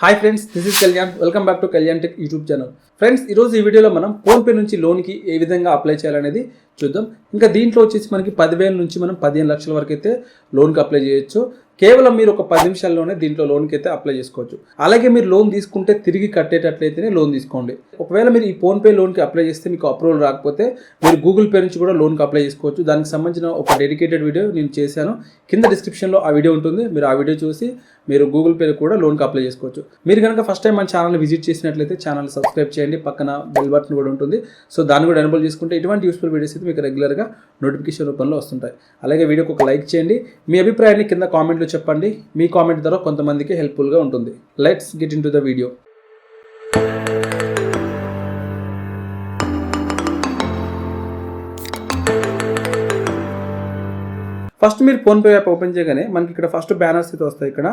Hi friends, this is Kalyan. Welcome back to Kalyan tech YouTube channel. Friends, ఈరోజు ఈ వీడియోలో మనం ఫోన్పే నుంచి లోన్కి ఏ విధంగా అప్లై చేయాలనేది చూద్దాం. ఇంకా దీంట్లో వచ్చేసి మనకి 10,000 నుంచి మనం 15 లక్షల వరకు అయితే లోన్కి అప్లై చేయొచ్చు. కేవలం మీరు ఒక 10 నిమిషాల్లోనే దీంట్లో లోన్కి అయితే అప్లై చేసుకోవచ్చు. అలాగే మీరు లోన్ తీసుకుంటే తిరిగి కట్టేటట్లయితేనే లోన్ తీసుకోండి. ఒకవేళ మీరు ఈ ఫోన్పే లోన్కి అప్లై చేస్తే మీకు అప్రూవల్ రాకపోతే మీరు గూగుల్ పే నుంచి కూడా లోన్కి అప్లై చేసుకోవచ్చు. దానికి సంబంధించిన ఒక డెడికేటెడ్ వీడియో నేను చేశాను. కింద డిస్క్రిప్షన్లో ఆ వీడియో ఉంటుంది. మీరు ఆ వీడియో చూసి మీరు గూగుల్ పే కూడా లోన్కి అప్లై చేసుకోవచ్చు. మీరు కనుక ఫస్ట్ టైం మన ఛానల్ని విజిట్ చేసినట్లయితే ఛానల్ సబ్స్క్రైబ్ చేయండి. పక్కన బెల్ బటన్ కూడా ఉంటుంది. సో దాన్ని కూడా ఎనేబుల్ చేసుకుంటే ఇటువంటి యూస్ఫుల్ వీడియోస్ అయితే మీకు రెగ్యులర్గా నోటిఫికేషన్ రూపంలో వస్తుంటాయి. అలాగే వీడియోకి ఒక లైక్ చేయండి. మీ అభిప్రాయాన్ని కింద కామెంట్లో చెప్పండి. మీ కామెంట్ ద్వారా కొంతమందికి హెల్ప్ఫుల్గా ఉంటుంది. Let's get in to the video. First మీరు ఫోన్పే యాప్ ఓపెన్ చేయగానే మనకి ఇక్కడ ఫస్ట్ బ్యానర్స్ అయితే వస్తాయి. ఇక్కడ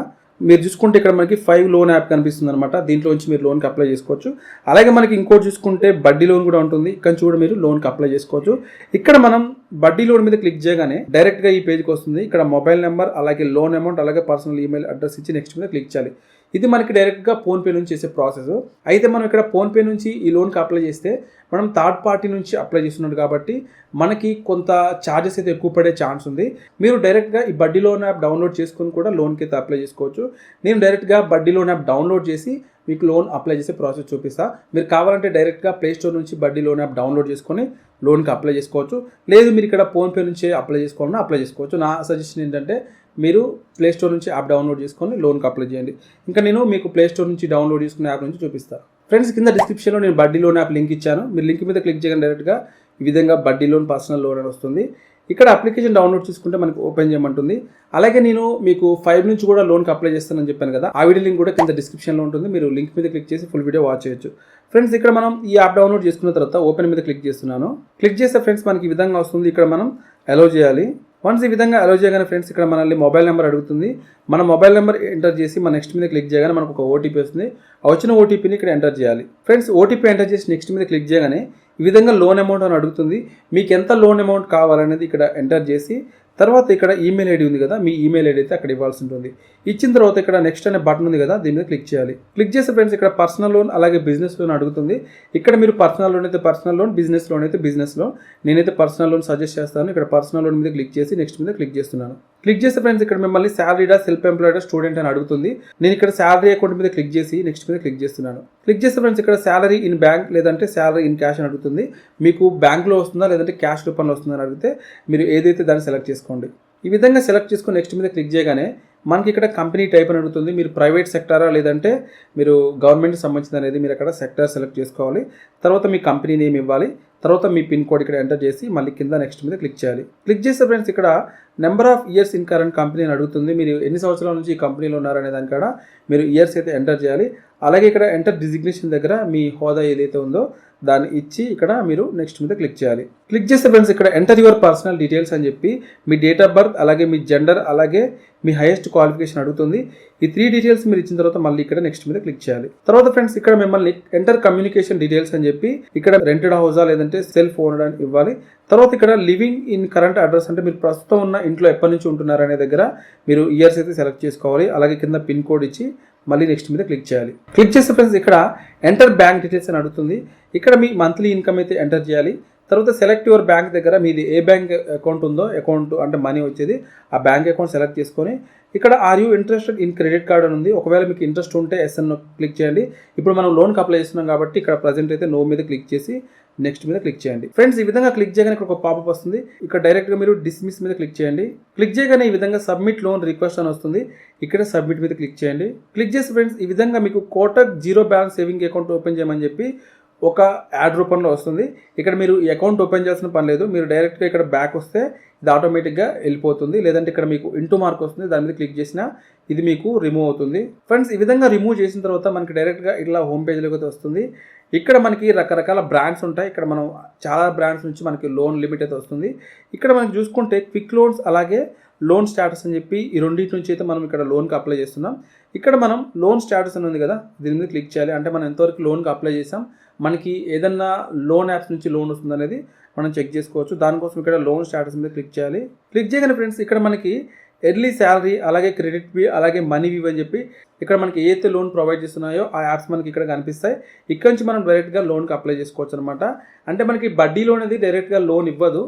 మీరు చూసుకుంటే ఇక్కడ మనకి 5 లోన్ యాప్ కనిపిస్తుంది అనమాట. దీంట్లో నుంచి మీరు లోన్కి అప్లై చేసుకోవచ్చు. అలాగే మనకి ఇంకోటి చూసుకుంటే బడ్డీ లోన్ కూడా ఉంటుంది. ఇక్కడ చూడ మీరు లోన్కి అప్లై చేసుకోవచ్చు. ఇక్కడ మనం బడ్డీ లోన్ మీద క్లిక్ చేయగానే డైరెక్ట్గా ఈ పేజ్కి వస్తుంది. ఇక్కడ మొబైల్ నెంబర్, అలాగే లోన్ అమౌంట్, అలాగే పర్సనల్ ఈమెయిల్ అడ్రస్ ఇచ్చి నెక్స్ట్ మీద క్లిక్ చేయాలి. ఇది మనకి డైరెక్ట్గా ఫోన్పే నుంచి చేసే ప్రాసెస్. అయితే మనం ఇక్కడ ఫోన్పే నుంచి ఈ లోన్కి అప్లై చేస్తే మనం థర్డ్ పార్టీ నుంచి అప్లై చేస్తున్నాడు కాబట్టి మనకి కొంత ఛార్జెస్ అయితే ఎక్కువ పడే ఛాన్స్ ఉంది. మీరు డైరెక్ట్గా ఈ బడ్డీ లోన్ యాప్ డౌన్లోడ్ చేసుకుని కూడా లోన్కి అయితే అప్లై చేసుకోవచ్చు. నేను డైరెక్ట్గా బడ్డీ లోన్ యాప్ డౌన్లోడ్ చేసి మీకు లోన్ అప్లై చేసే ప్రాసెస్ చూపిస్తా. మీరు కావాలంటే డైరెక్ట్గా ప్లే స్టోర్ నుంచి బడ్డీ లోన్ యాప్ డౌన్లోడ్ చేసుకొని లోన్కి అప్లై చేసుకోవచ్చు. లేదు మీరు ఇక్కడ ఫోన్పే నుంచి అప్లై చేసుకోవాలన్నా అప్లై చేసుకోవచ్చు. నా సజెషన్ ఏంటంటే మీరు ప్లే స్టోర్ నుంచి యాప్ డౌన్లోడ్ చేసుకొని లోన్కి అప్లై చేయండి. ఇంకా నేను మీకు ప్లే స్టోర్ నుంచి డౌన్లోడ్ చేసుకున్న యాప్ నుంచి చూపిస్తాను. ఫ్రెండ్స్, కింద డిస్క్రిప్షన్లో నేను బడ్డీ లోన్ యాప్ లింక్ ఇచ్చాను. మీరు లింక్ మీద క్లిక్ చేయగానే డైరెక్ట్గా ఈ విధంగా బడ్డీ లోన్, పర్సనల్ లోన్ అని వస్తుంది. ఇక్కడ అప్లికేషన్ డౌన్లోడ్ చేసుకుంటే మనకు ఓపెన్ చేయమంటుంది. అలాగే నేను మీకు 5 నుంచి కూడా లోన్కి అప్లై చేస్తానని చెప్పాను కదా, ఆ వీడియో లింక్ కూడా కింద డిస్క్రిప్షన్లో ఉంటుంది. మీరు లింక్ మీద క్లిక్ చేసి ఫుల్ వీడియో వాచ్ చేయొచ్చు. ఫ్రెండ్స్, ఇక్కడ మనం ఈ యాప్ డౌన్లోడ్ చేసుకున్న తర్వాత ఓపెన్ మీద క్లిక్ చేస్తున్నాను. క్లిక్ చేస్తే ఫ్రెండ్స్ మనకి ఈ విధంగా వస్తుంది. ఇక్కడ మనం అలౌ చేయాలి. వన్స్ ఈ విధంగా అలౌ చేయగానే ఫ్రెండ్స్ ఇక్కడ మనల్ని మొబైల్ నెంబర్ అడుగుతుంది. మన మొబైల్ నెంబర్ ఎంటర్ చేసి మన నెక్స్ట్ మీద క్లిక్ చేయగానే మనకు ఒక ఓటీపీ వస్తుంది. ఆ వచ్చిన ఓటీపీని ఇక్కడ ఎంటర్ చేయాలి. ఫ్రెండ్స్, ఓటీపీ ఎంటర్ చేసి నెక్స్ట్ మీద క్లిక్ చేయగానే ఈ విధంగా లోన్ అమౌంట్ అని అడుగుతుంది. మీకు ఎంత లోన్ అమౌంట్ కావాలనేది ఇక్కడ ఎంటర్ చేసి తర్వాత ఇక్కడ ఈమెయిల్ ఐడి ఉంది కదా, మీ ఈమెయిల్ ఐడి అయితే అక్కడ ఇవ్వాల్సి ఉంటుంది. ఇచ్చిన తర్వాత ఇక్కడ నెక్స్ట్ అనే బటన్ ఉంది కదా, దీని మీద క్లిక్ చేయాలి. క్లిక్ చేస్తే ఫ్రెండ్స్ ఇక్కడ పర్సనల్ లోన్ అలాగే బిజినెస్ లోన్ అడుగుతుంది. ఇక్కడ మీరు పర్సనల్ లోన్ అయితే పర్సనల్ లోన్, బిజినెస్ లోన్ అయితే బిజినెస్ లోన్. నేనైతే పర్సనల్ లోన్ సజెస్ట్ చేస్తాను. ఇక్కడ పర్సనల్ లోన్ మీద క్లిక్ చేసి నెక్స్ట్ మీద క్లిక్ చేస్తున్నాను. క్లిక్ చేస్తే ఫ్రెండ్స్ ఇక్కడ మిమ్మల్ని శాలరీడా, సెల్ఫ్ ఎంప్లాయిడా, స్టూడెంట్ అని అడుగుతుంది. నేను ఇక్కడ శాలరీ అకౌంట్ మీద క్లిక్ చేసి నెక్స్ట్ మీద క్లిక్ చేస్తున్నాను. క్లిక్ చేస్తే ఫ్రెండ్స్ ఇక్కడ శాలరీ ఇన్ బ్యాంక్ లేదంటే శాలరీ ఇన్ క్యాష్ అని అడుగుతుంది. మీకు బ్యాంక్లో వస్తుందా లేదంటే క్యాష్ రూపంలో వస్తుందా అని అడిగితే మీరు ఏదైతే దాన్ని సెలెక్ట్ చేసుకోండి. ఈ విధంగా సెలెక్ట్ చేసుకుని నెక్స్ట్ మీద క్లిక్ చేయగానే మనకి ఇక్కడ కంపెనీ టైప్ అని అడుగుతుంది. మీరు ప్రైవేట్ సెక్టారా లేదంటే మీరు గవర్నమెంట్కి సంబంధించిన అనేది మీరు అక్కడ సెక్టార్ సెలెక్ట్ చేసుకోవాలి. తర్వాత మీ కంపెనీ నేమ్ ఇవ్వాలి. తర్వాత మీ పిన్ కోడ్ ఇక్కడ ఎంటర్ చేసి మళ్ళీ కింద నెక్స్ట్ మీద క్లిక్ చేయాలి. క్లిక్ చేస్తే ఫ్రెండ్స్ ఇక్కడ number of years in current company అని అడుగుతుంది. మీరు ఎన్ని సంవత్సరాల నుంచి ఈ కంపెనీలో ఉన్నారనే దాని కాడ మీరు ఇయర్స్ అయితే ఎంటర్ చేయాలి. అలాగే ఇక్కడ ఎంటర్ డిజిగ్నేషన్ దగ్గర మీ హోదా ఏదైతే ఉందో దాన్ని ఇచ్చి ఇక్కడ మీరు నెక్స్ట్ మీద క్లిక్ చేయాలి. క్లిక్ చేస్తే ఫ్రెండ్స్ ఇక్కడ ఎంటర్ యువర్ పర్సనల్ డీటెయిల్స్ అని చెప్పి మీ డేట్ ఆఫ్ బర్త్, అలాగే మీ జెండర్, అలాగే మీ హైయెస్ట్ క్వాలిఫికేషన్ అడుగుతుంది. ఈ 3 డీటెయిల్స్ మీరు ఇచ్చిన తర్వాత మళ్ళీ ఇక్కడ నెక్స్ట్ మీద క్లిక్ చేయాలి. తర్వాత ఫ్రెండ్స్ ఇక్కడ మిమ్మల్ని ఎంటర్ కమ్యూనికేషన్ డీటెయిల్స్ అని చెప్పి ఇక్కడ రెంటెడ్ హౌసా లేదంటే సెల్ఫ్ ఓనర్ అని ఇవ్వాలి. తర్వాత ఇక్కడ లివింగ్ ఇన్ కరెంట్ అడ్రస్ అంటే మీరు ప్రస్తుతం ఉన్న ఇంట్లో ఎప్పటి నుంచి ఉంటున్నారనే దగ్గర మీరు ఇయర్స్ అయితే సెలెక్ట్ చేసుకోవాలి. అలాగే కింద పిన్ కోడ్ ఇచ్చి మళ్ళీ నెక్స్ట్ మీద క్లిక్ చేయాలి. క్లిక్ చేస్తే ఫ్రెండ్స్ ఇక్కడ ఎంటర్ బ్యాంక్ డీటెయిల్స్ అని అడుగుతుంది. ఇక్కడ మీ మంత్లీ ఇన్కమ్ అయితే ఎంటర్ చేయాలి. తర్వాత సెలెక్ట్ యువర్ బ్యాంక్ దగ్గర మీది ఏ బ్యాంక్ అకౌంట్ ఉందో, అకౌంట్ అంటే మనీ వచ్చేది ఆ బ్యాంక్ అకౌంట్ సెలెక్ట్ చేసుకొని ఇక్కడ are you interested in credit card అని ఉంది. ఒకవేళ మీకు ఇంట్రెస్ట్ ఉంటే ఎస్ఎన్ క్లిక్ చేయండి. ఇప్పుడు మనం లోన్కి అప్లై చేస్తున్నాం కాబట్టి ఇక్కడ ప్రజెంట్ అయితే నో మీద క్లిక్ చేసి నెక్స్ట్ మీద క్లిక్ చేయండి. ఫ్రెండ్స్, ఈ విధంగా క్లిక్ చేయగానే ఇక్కడ ఒక పాపప్ వస్తుంది. ఇక్కడ డైరెక్ట్గా మీరు డిస్మిస్ మీద క్లిక్ చేయండి. క్లిక్ చేయగానే ఈ విధంగా సబ్మిట్ లోన్ రిక్వెస్ట్ అని వస్తుంది. ఇక్కడ సబ్మిట్ మీద క్లిక్ చేయండి. క్లిక్ చేసి ఫ్రెండ్స్ ఈ విధంగా మీకు Kotak zero balance saving account open చేయమని చెప్పి ఒక యాడ్ రూపంలో వస్తుంది. ఇక్కడ మీరు ఈ అకౌంట్ ఓపెన్ చేయాల్సిన పని లేదు. మీరు డైరెక్ట్గా ఇక్కడ బ్యాక్ వస్తే ఇది ఆటోమేటిక్గా వెళ్ళిపోతుంది. లేదంటే ఇక్కడ మీకు ఇంటూ మార్క్ వస్తుంది, దాని మీద క్లిక్ చేసినా ఇది మీకు రిమూవ్ అవుతుంది. ఫ్రెండ్స్, ఈ విధంగా రిమూవ్ చేసిన తర్వాత మనకి డైరెక్ట్గా ఇట్లా హోమ్ పేజ్లోకి అయితే వస్తుంది. ఇక్కడ మనకి రకరకాల బ్రాండ్స్ ఉంటాయి. ఇక్కడ మనం చాలా బ్రాండ్స్ నుంచి మనకి లోన్ లిమిట్ అయితే వస్తుంది. ఇక్కడ మనం చూసుకుంటే క్విక్ లోన్స్ అలాగే లోన్ స్టేటస్ అని చెప్పి ఈ రెండింటి నుంచి అయితే మనం ఇక్కడ లోన్కి అప్లై చేస్తున్నాం. ఇక్కడ మనం లోన్ స్టేటస్ అని ఉంది కదా, దీని మీద క్లిక్ చేయాలి. అంటే మనం ఎంతవరకు లోన్కి అప్లై చేసాం, మనకి ఏదన్నా లోన్ యాప్స్ నుంచి లోన్ వస్తుంది అనేది మనం చెక్ చేసుకోవచ్చు. దానికోసం ఇక్కడ లోన్ స్టేటస్ మీద క్లిక్ చేయాలి. క్లిక్ చేయగానే ఫ్రెండ్స్ ఇక్కడ మనకి ఎర్లీ శాలరీ, అలాగే క్రెడిట్ బి, అలాగే మనీ వివ్ అని చెప్పి ఇక్కడ మనకి ఏదైతే లోన్ ప్రొవైడ్ చేస్తున్నాయో ఆ యాప్స్ మనకి ఇక్కడ కనిపిస్తాయి. ఇక్కడ నుంచి మనం డైరెక్ట్గా లోన్కి అప్లై చేసుకోవచ్చు అనమాట. అంటే మనకి బడ్డీ లోన్ అనేది డైరెక్ట్గా లోన్ ఇవ్వదు,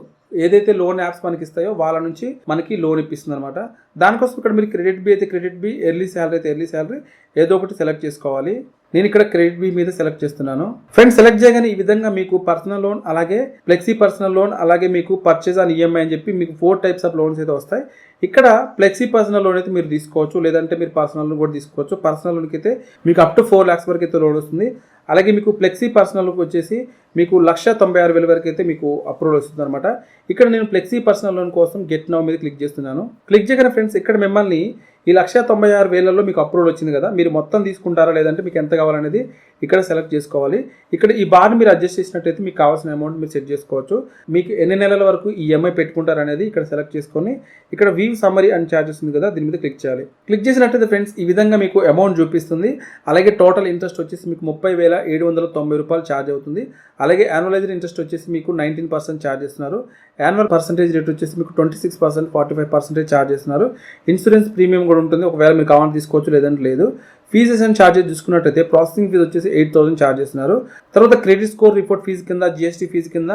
ఏదైతే లోన్ యాప్స్ మనకి ఇస్తాయో వాళ్ళ నుంచి మనకి లోన్ ఇప్పిస్తుంది అనమాట. దానికోసం ఇక్కడ మీరు క్రెడిట్ బి అయితే క్రెడిట్ బి, ఎర్లీ శాలరీ అయితే ఎర్లీ శాలరీ ఏదో ఒకటి సెలెక్ట్ చేసుకోవాలి. నేను ఇక్కడ క్రెడిట్ బి మీద సెలెక్ట్ చేస్తున్నాను. ఫ్రెండ్స్, సెలెక్ట్ చేయగానే ఈ విధంగా మీకు పర్సనల్ లోన్, అలాగే ఫ్లెక్సీ పర్సనల్ లోన్, అలాగే మీకు పర్చేజ్ ఆన్ ఈఎంఐ అని చెప్పి మీకు 4 టైప్స్ ఆఫ్ లోన్స్ అయితే వస్తాయి. ఇక్కడ ఫ్లెక్సీ పర్సనల్ లోన్ అయితే మీరు తీసుకోవచ్చు, లేదంటే మీరు పర్సనల్ లోన్ కూడా తీసుకోవచ్చు. పర్సనల్ లోన్కి అయితే మీకు అప్ టు 4 lakhs వరకు అయితే లోన్ వస్తుంది. అలాగే మీకు ఫ్లెక్సీ పర్సనల్కి వచ్చేసి మీకు 1,96,000 వరకు అయితే మీకు అప్రూవల్ వస్తుంది అనమాట. ఇక్కడ నేను ఫ్లెక్సీ పర్సనల్ లోన్ కోసం గెట్ నౌ మీద క్లిక్ చేస్తున్నాను. క్లిక్ చేయగానే ఫ్రెండ్స్ ఇక్కడ మిమ్మల్ని ఈ 1,96,000లో మీకు అప్రూవల్ వచ్చింది కదా, మీరు మొత్తం తీసుకుంటారా లేదంటే మీకు ఎంత కావాలనేది ఇక్కడ సెలెక్ట్ చేసుకోవాలి. ఇక్కడ ఈ బార్ని మీరు అడ్జస్ట్ చేసినట్టయితే మీకు కావాల్సిన అమౌంట్ మీరు సెట్ చేసుకోవచ్చు. మీకు ఎన్ని నెలల వరకు ఈఎంఐ పెట్టుకుంటారు అనేది ఇక్కడ సెలెక్ట్ చేసుకొని ఇక్కడ వ్యూ సమ్మరీ అండ్ ఛార్జెస్ ఉంది కదా, దీని మీద క్లిక్ చేయాలి. క్లిక్ చేసినట్టయితే ఫ్రెండ్స్ ఈ విధంగా మీకు అమౌంట్ చూపిస్తుంది. అలాగే టోటల్ ఇంట్రెస్ట్ వచ్చేసి మీకు 30,790 రూపాయలు ఛార్జ్ అవుతుంది. అలాగే యాన్యువలైజ్డ్ ఇంట్రెస్ట్ వచ్చేసి మీకు 19% ఛార్జ్ చేస్తున్నారు. యాన్యువల్ పర్సెంటేజ్ రేట్ వచ్చేసి మీకు 26%, 45% ఛార్జ్ చేస్తున్నారు. ఇన్సూరెన్స్ ప్రీమియం కూడా ఉంటుంది, ఒకవేళ మీరు కావాలని తీసుకోవచ్చు లేదంటే లేదు. ఫీజెస్ అండ్ ఛార్జెస్ చూసుకున్నట్టయితే ప్రాసెసింగ్ ఫీజు వచ్చేసి 8,000 ఛార్జ్ చేస్తున్నారు. తర్వాత క్రెడిట్ స్కోర్ రిపోర్ట్ ఫీజు కింద, జిఎస్టీ ఫీజు కింద,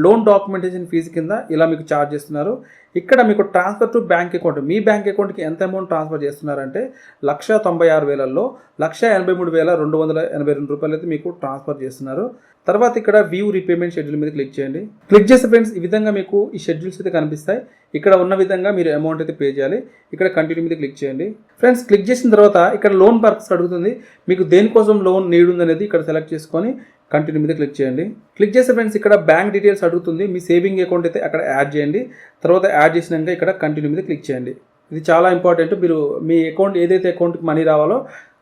లోన్ డాక్యుమెంటేషన్ ఫీజు కింద ఇలా మీకు ఛార్జ్ చేస్తున్నారు. ఇక్కడ మీకు transfer to bank account, me bank అకౌంట్కి ఎంత అమౌంట్ ట్రాన్స్ఫర్ చేస్తున్నారంటే 1,96,000లో 1,83,282 రూపాయలు అయితే మీకు ట్రాన్స్ఫర్ చేస్తున్నారు. తర్వాత ఇక్కడ వ్యూ రీపేమెంట్ షెడ్యూల్ మీద క్లిక్ చేయండి. క్లిక్ చేస్తే ఫ్రెండ్స్ ఈ విధంగా మీకు ఈ షెడ్యూల్స్ అయితే కనిపిస్తాయి. ఇక్కడ ఉన్న విధంగా మీరు అమౌంట్ అయితే పే చేయాలి. ఇక్కడ కంటిన్యూ మీద క్లిక్ చేయండి. ఫ్రెండ్స్, క్లిక్ చేసిన తర్వాత ఇక్కడ లోన్ పర్పస్ అడుగుతుంది. మీకు దేనికోసం లోన్ నీడ్ ఉందనేది ఇక్కడ సెలెక్ట్ చేసుకొని కంటిన్యూ మీద క్లిక్ చేయండి. క్లిక్ చేస్తే ఫ్రెండ్స్ ఇక్కడ బ్యాంక్ డీటెయిల్స్ అడుగుతుంది. మీ సేవింగ్ అకౌంట్ అయితే అక్కడ యాడ్ చేయండి. తర్వాత యాడ్ చేసినాక ఇక్కడ కంటిన్యూ మీద క్లిక్ చేయండి. ఇది చాలా ఇంపార్టెంట్. మీరు మీ అకౌంట్ ఏదైతే అకౌంట్కి మనీ రావాలో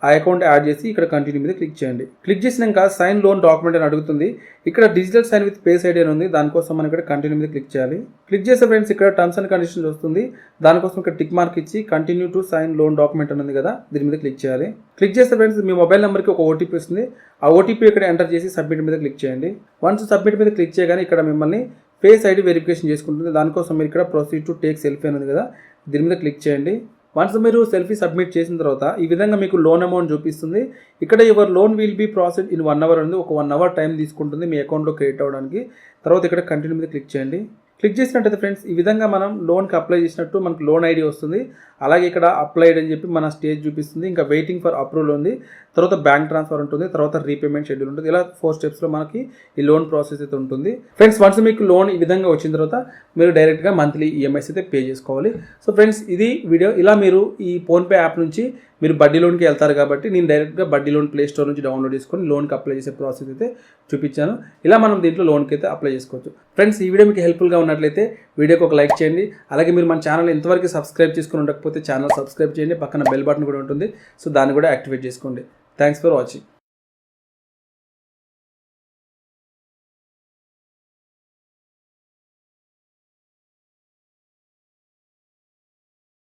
ఆ అకౌంట్ యాడ్ చేసి ఇక్కడ కంటిన్యూ మీద క్లిక్ చేయండి. క్లిక్ చేసినాక సైన్ లోన్ డాక్యుమెంట్ అని అడుగుతుంది. ఇక్కడ digital sign with face ID అని ఉంది, దానికోసం మనం ఇక్కడ కంటిన్యూ మీద క్లిక్ చేయాలి. క్లిక్ చేస్తే ఫ్రెండ్స్ ఇక్కడ టర్మ్స్ అండ్ కండిషన్స్ వస్తుంది. దానికోసం ఇక్కడ టిక్ మార్క్ ఇచ్చి continue to sign loan document అని ఉంది కదా, దీని మీద క్లిక్ చేయాలి. క్లిక్ చేస్తే ఫ్రెండ్స్ మీ మొబైల్ నెంబర్కి ఒక ఓటీపీ వస్తుంది. ఆ ఓటీపీ ఇక్కడ ఎంటర్ చేసి సబ్మిట్ మీద క్లిక్ చేయండి. వన్స్ సబ్మిట్ మీద క్లిక్ చేయగానే ఇక్కడ మిమ్మల్ని ఫేస్ ఐడి వెరిఫికేషన్ చేసుకుంటుంది. దానికోసం మీరు ఇక్కడ ప్రొసీడ్ టు టేక్ సెల్ఫీ అని ఉంది కదా, దీని మీద క్లిక్ చేయండి. వన్స్ మీరు సెల్ఫీ సబ్మిట్ చేసిన తర్వాత ఈ విధంగా మీకు లోన్ అమౌంట్ చూపిస్తుంది. ఇక్కడ your loan will be process in 1 hour ఉంది. ఒక 1 hour టైం తీసుకుంటుంది మీ అకౌంట్లో క్రెడిట్ అవ్వడానికి. తర్వాత ఇక్కడ కంటిన్యూ మీద క్లిక్ చేయండి. క్లిక్ చేసినట్టయితే ఫ్రెండ్స్ ఈ విధంగా మనం లోన్కి అప్లై చేసినట్టు మనకు లోన్ ఐడి వస్తుంది. అలాగే ఇక్కడ అప్లైడ్ అని చెప్పి మన స్టేజ్ చూపిస్తుంది. ఇంకా వెయిటింగ్ ఫర్ అప్రూవల్ ఉంది. తర్వాత బ్యాంక్ ట్రాన్స్ఫర్ ఉంటుంది. తర్వాత రీపేమెంట్ షెడ్యూల్ ఉంటుంది. ఇలా 4 స్టెప్స్లో మనకి ఈ లోన్ ప్రాసెస్ అయితే ఉంటుంది. ఫ్రెండ్స్, వన్స్ మీకు లోన్ ఈ విధంగా వచ్చిన తర్వాత మీరు డైరెక్ట్గా మంత్లీ ఈఎంఐస్ అయితే పే చేసుకోవాలి. సో ఫ్రెండ్స్, ఇది వీడియో. ఇలా మీరు ఈ ఫోన్పే యాప్ నుంచి మీరు బడ్డీ లోన్కి వెళ్తారు కాబట్టి నేను డైరెక్ట్గా బడ్డీ లోన్ ప్లే స్టోర్ నుంచి డౌన్లోడ్ చేసుకొని లోన్కి అప్లై చేసే ప్రాసెస్ అయితే చూపించాను. ఇలా మనం దీంట్లో లోన్కి అయితే అప్లై చేసుకోవచ్చు. ఫ్రెండ్స్, ఈ వీడియో మీకు హెల్ప్ఫుల్గా ఉన్నట్లయితే వీడియోకి ఒక లైక్ చేయండి. అలాగే మీరు మన ఛానల్ ఇంతవరకు సబ్స్క్రైబ్ చేసుకుని ఉండకపోతే ఛానల్ సబ్స్క్రైబ్ చేయండి. పక్కన బెల్ బటన్ కూడా ఉంటుంది, సో దాన్ని కూడా యాక్టివేట్ చేసుకోండి. Thanks for watching.